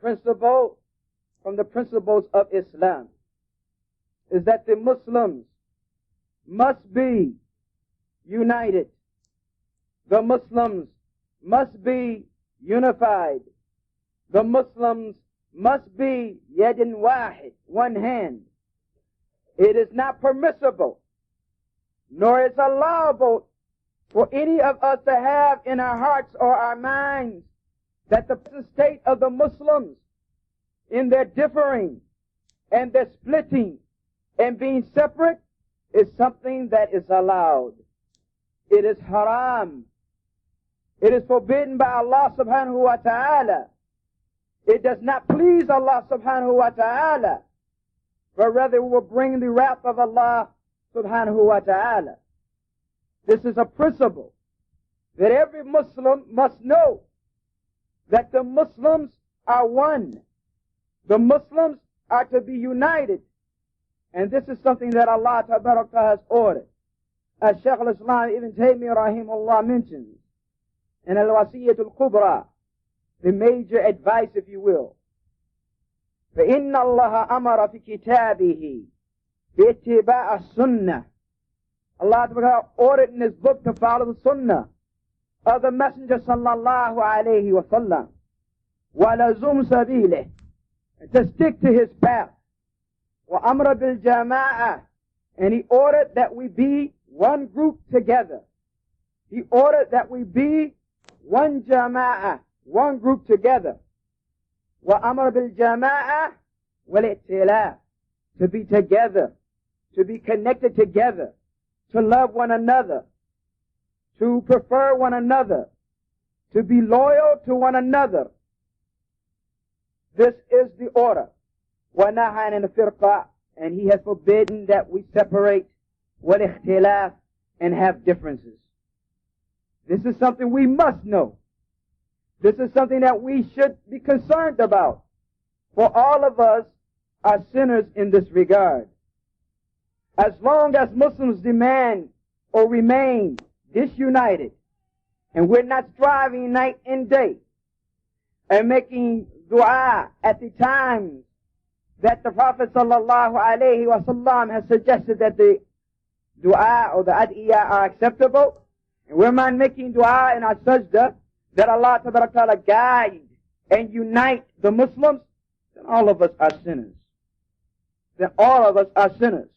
principle from the principles of Islam is that the Muslims must be united. The Muslims must be unified. The Muslims must be yadin wahid, one hand. It is not permissible, nor is allowable for any of us to have in our hearts or our minds that the present state of the Muslims in their differing and their splitting and being separate is something that is allowed. It is haram. It is forbidden by Allah subhanahu wa ta'ala. It does not please Allah subhanahu wa ta'ala, but rather it will bring the wrath of Allah subhanahu wa ta'ala. This is a principle that every Muslim must know, that the Muslims are one. The Muslims are to be united. And this is something that Allah Tabaraka has ordered. As Shaykh al-Islam Ibn Taymiyyah rahimahullah mentions in Al-Wasiyyat al-Kubra, the major advice, if you will. فَإِنَّ اللَّهَ أَمَرَ فِي كِتَابِهِ بِاتِّبَاعِ السُّنَّةِ. Allah Tabaraka ordered in His book to follow the Sunnah of the Messenger sallallahu alayhi wa sallam. وَلَزُمْ سَبِيلِهِ, to stick to his path. وَأَمْرَ بِالْجَمَاعَةِ, and He ordered that we be one group together. He ordered that we be one jama'ah, one group together. وَأَمْرَ بِالْجَمَاعَةِ وَالْإِئْتِلَافِ, to be together, to be connected together, to love one another, to prefer one another, to be loyal to one another. This is the order. وَنَهَى عَنِ الْفِرْقَةِ, and He has forbidden that we separate, وَالْإِخْتِلَافِ, and have differences. This is something we must know. This is something that we should be concerned about. For all of us are sinners in this regard. As long as Muslims demand or remain disunited, and we're not striving night and day, and making dua at the times that the Prophet sallallahu alayhi wa sallam has suggested that the dua or the ad'iyah are acceptable, and we're not making dua in our sajda that Allah ta'ala guide and unite the Muslims, then all of us are sinners. Then all of us are sinners.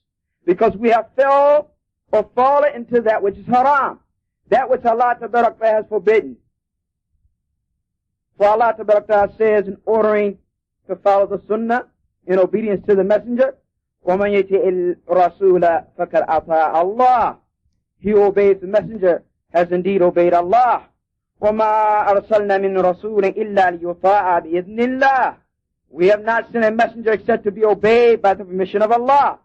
Because we have fell or fallen into that which is haram, that which Allah ta'ala has forbidden. For Allah ta'ala says in ordering to follow the sunnah in obedience to the messenger, وَمَنْ يَتِئِ الرَّسُولَ فَقَدْ أَطَاعَ اللَّهِ. He who obeys the messenger has indeed obeyed Allah. وَمَا أَرْسَلْنَا مِنْ رَسُولٍ إِلَّا لِيُطَاعَ بِإِذْنِ اللَّهِ. We have not sent a messenger except to be obeyed by the permission of Allah.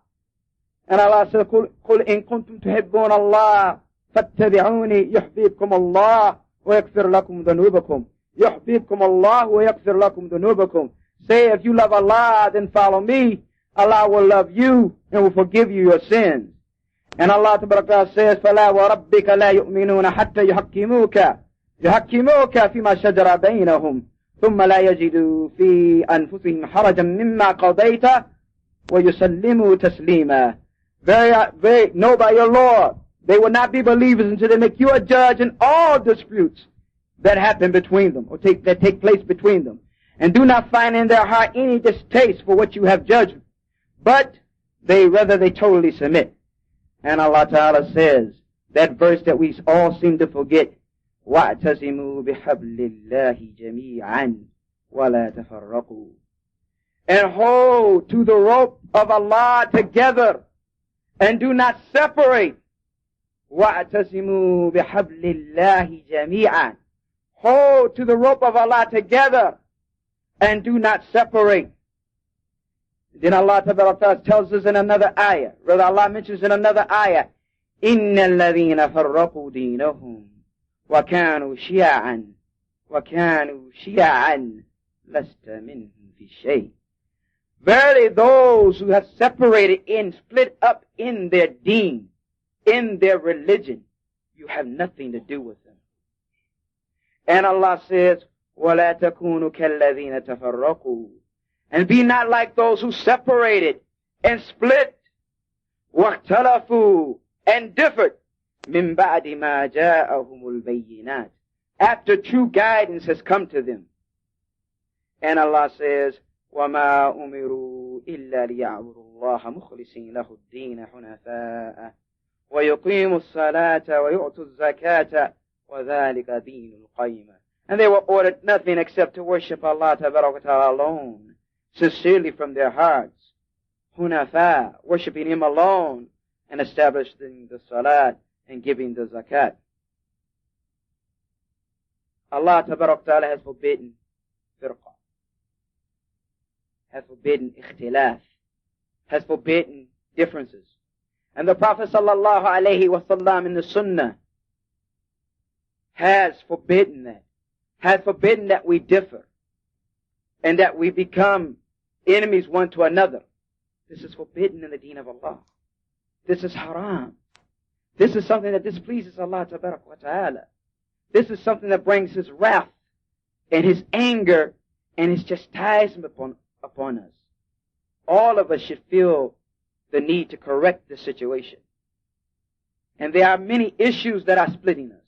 And Allah says, قُلْ إِن كُنْتُمْ تُحِبُّونَ اللَّهِ فَاتَّبِعُونِي يُحْبِبْكُمُ اللَّهُ وَيَغْفِرْ لَكُمْ ذُنُوبَكُمْ. يُحْبِبْكُمُ اللَّهُ وَيَغْفِرْ لَكُمْ ذُنُوبَكُمْ. Say, if you love Allah, then follow me. Allah will love you and will forgive you your sins. And Allah says, فَلَا وَرَبِّكَ لَا يُؤْمِنُونَ حَتَّى يُحَكِّمُوكَ فِيمَا شَجَرَ بَيْنَهُمْ ثُمَّ لَا يَجِدُوا فِي أَنفُسِهِمْ حَرَجًا مِمَّا قَضَيْتَ وَيُسَلِّمُوا تَسْلِيمًا. Very, know by your Lord, they will not be believers until they make you a judge in all disputes that happen between them, or that take place between them. And do not find in their heart any distaste for what you have judged, but they totally submit. And Allah Ta'ala says, that verse that we all seem to forget, وَاعْتَزِمُوا بِحَبْلِ اللَّهِ جَمِيعًا وَلَا تَفَرَّقُوا. And hold to the rope of Allah together, and do not separate. وَاعْتَزِمُوا بِحَبْلِ اللَّهِ جَمِيعًا. Hold to the rope of Allah together, and do not separate. Then Allah tells us in another ayah, rather Allah mentions in another ayah, إِنَّ الَّذِينَ فَرَّقُوا دِينَهُمْ وَكَانُوا شِيَعًا لَسْتَ مِنْهُمْ فِي شَيْءٍ. Verily those who have separated and split up in their deen, in their religion, you have nothing to do with them. And Allah says, وَلَا تَكُونُوا كَالَّذِينَ تَفَرَّقُوا. And be not like those who separated and split. وَاخْتَلَفُوا and differed. مِنْ بَعْدِ مَا جَاءَهُمُ الْبَيِّنَاتِ. After true guidance has come to them. And Allah says, وَمَا أُمِرُوا إِلَّا لِيَعْبُدُوا اللَّهَ مُخْلِصِينَ لَهُ الدِّينَ حُنَفَاءَ وَيُقِيمُوا الصَّلَاةَ وَيُؤْتُوا الزَّكَاةَ وَذَلِكَ دِينُ الْقَيِّمَةِ. And they were ordered nothing except to worship Allah Ta'ala alone, sincerely from their hearts. Hunafa, worshiping Him alone, and establishing the salat and giving the zakat. Allah Ta'ala has forbidden firqa, has forbidden ikhtilaf, has forbidden differences. And the Prophet sallallahu alaihi wasallam in the Sunnah has forbidden that. Has forbidden that we differ and that we become enemies one to another. This is forbidden in the deen of Allah. This is haram. This is something that displeases Allah Ta'ala. This is something that brings His wrath and His anger and His chastisement upon us. All of us should feel the need to correct this situation. And there are many issues that are splitting us.